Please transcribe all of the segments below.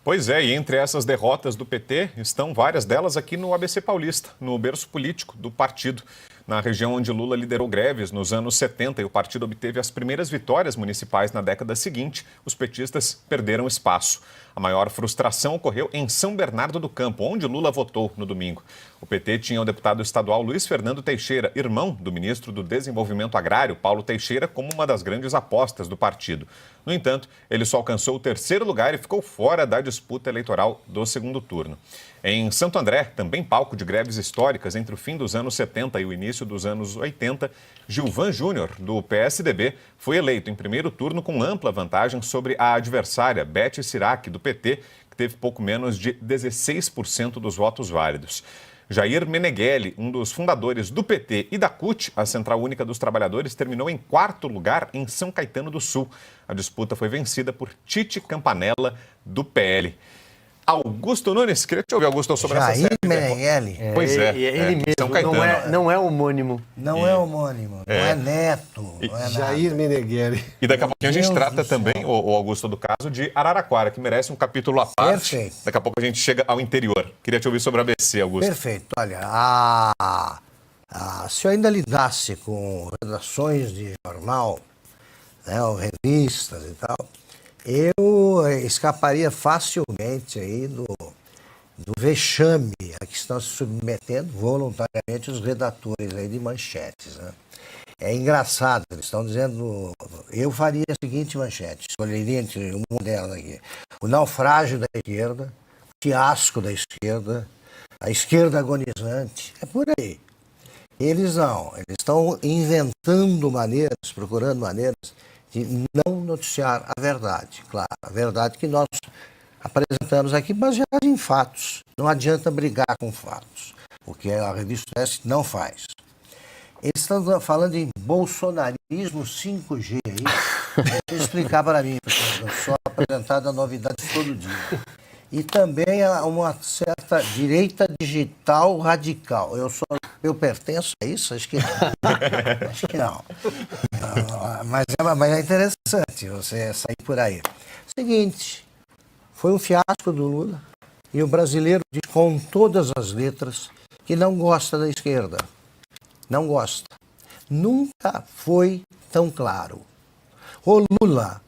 Pois é, e entre essas derrotas do PT estão várias delas aqui no ABC Paulista, no berço político do partido. Na região onde Lula liderou greves nos anos 70 e o partido obteve as primeiras vitórias municipais na década seguinte, os petistas perderam espaço. A maior frustração ocorreu em São Bernardo do Campo, onde Lula votou no domingo. O PT tinha o deputado estadual Luiz Fernando Teixeira, irmão do ministro do Desenvolvimento Agrário, Paulo Teixeira, como uma das grandes apostas do partido. No entanto, ele só alcançou o terceiro lugar e ficou fora da disputa eleitoral do segundo turno. Em Santo André, também palco de greves históricas entre o fim dos anos 70 e o início dos anos 80, Gilvan Júnior, do PSDB, foi eleito em primeiro turno com ampla vantagem sobre a adversária, Beth Sirac, do PT, que teve pouco menos de 16% dos votos válidos. Jair Meneghelli, um dos fundadores do PT e da CUT, a Central Única dos Trabalhadores, terminou em quarto lugar em São Caetano do Sul. A disputa foi vencida por Tite Campanella, do PL. Augusto Nunes, queria te ouvir, Augusto, sobre essa série. Jair Meneghelli. Pois é, ele mesmo, São Caetano. não é homônimo. Não é homônimo, não é neto, não é Jair Meneghelli. E daqui a pouquinho a gente Deus trata do também, o Augusto, do caso de Araraquara, que merece um capítulo à parte. Perfeito. Daqui a pouco a gente chega ao interior. Queria te ouvir sobre a ABC, Augusto. Perfeito. Olha, se eu ainda lidasse com redações de jornal, né, ou revistas e tal, eu escaparia facilmente aí do vexame a que estão se submetendo voluntariamente os redatores aí de manchetes, né? É engraçado, eles estão dizendo, eu faria a seguinte manchete, escolheria entre uma delas aqui, o naufrágio da esquerda, o fiasco da esquerda, a esquerda agonizante, é por aí. Eles não, eles estão inventando maneiras, procurando maneiras de não noticiar a verdade, claro, a verdade que nós apresentamos aqui baseada em fatos. Não adianta brigar com fatos, o que a revista S não faz. Eles estão falando em bolsonarismo 5G aí. Deixa eu explicar para mim, porque eu sou apresentado a novidades todo dia. E também a uma certa direita digital radical. Eu pertenço a isso? Acho que não. Acho que não. Mas é interessante você sair por aí. Seguinte, foi um fiasco do Lula e o brasileiro diz com todas as letras que não gosta da esquerda. Não gosta. Nunca foi tão claro. O Lula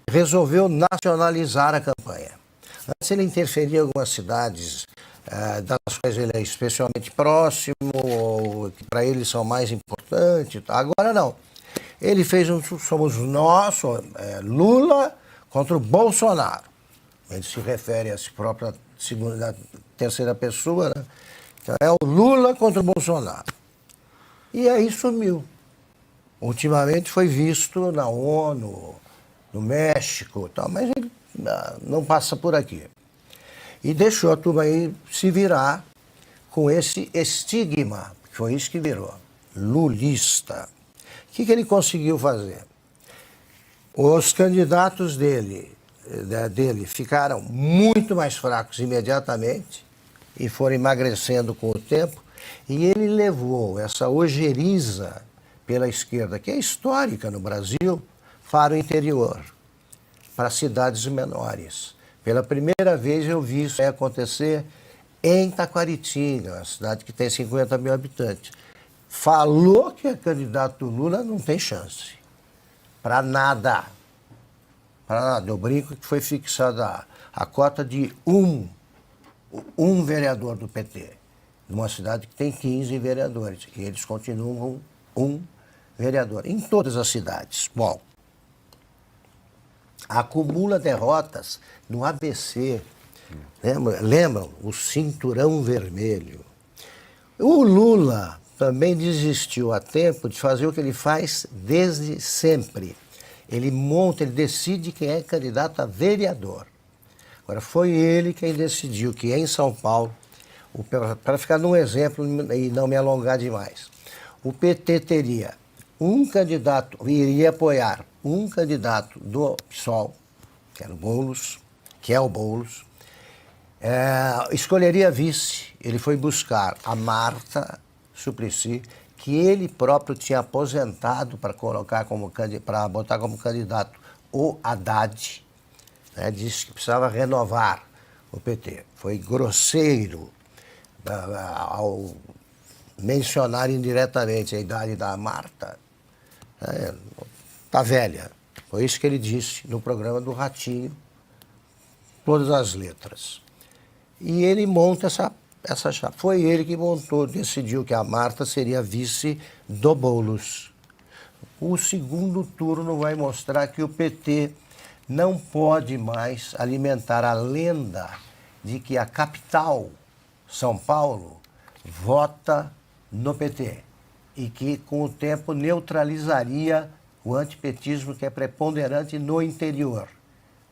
resolveu nacionalizar a campanha. Antes ele interferia em algumas cidades das quais ele é especialmente próximo, ou que para ele são mais importantes. Agora não. Ele fez somos nós, Lula contra o Bolsonaro. Ele se refere a si próprio na terceira pessoa, né? Então é o Lula contra o Bolsonaro. E aí sumiu. Ultimamente foi visto na ONU, no México, tal, mas ele não passa por aqui. E deixou a turma aí se virar com esse estigma, que foi isso que virou, lulista. O que ele conseguiu fazer? Os candidatos dele ficaram muito mais fracos imediatamente e foram emagrecendo com o tempo. E ele levou essa ojeriza pela esquerda, que é histórica no Brasil, para o interior, para cidades menores. Pela primeira vez eu vi isso acontecer em Taquaritinga, uma cidade que tem 50 mil habitantes. Falou que é candidato Lula, não tem chance. Para nada. Para nada. Eu brinco que foi fixada a cota de um vereador do PT. Numa cidade que tem 15 vereadores, e eles continuam um vereador, em todas as cidades. Bom, acumula derrotas no ABC, lembram? O cinturão vermelho. O Lula também desistiu a tempo de fazer o que ele faz desde sempre. Ele decide quem é candidato a vereador. Agora, foi ele quem decidiu que em São Paulo, para ficar num exemplo e não me alongar demais, o PT teria um candidato, iria apoiar um candidato do PSOL, que é o Boulos, escolheria vice. Ele foi buscar a Marta Suplicy, que ele próprio tinha aposentado para botar como candidato o Haddad, né, disse que precisava renovar o PT. Foi grosseiro ao mencionar indiretamente a idade da Marta. Tá velha. Foi isso que ele disse no programa do Ratinho, todas as letras. E ele monta essa chapa. Foi ele que montou, decidiu que a Marta seria vice do Boulos. O segundo turno vai mostrar que o PT não pode mais alimentar a lenda de que a capital, São Paulo, vota no PT e que, com o tempo, neutralizaria o antipetismo que é preponderante no interior.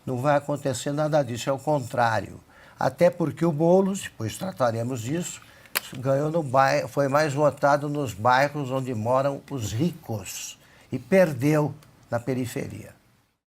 Não vai acontecer nada disso, é o contrário. Até porque o Boulos, depois trataremos disso, ganhou no bairro, foi mais votado nos bairros onde moram os ricos e perdeu na periferia.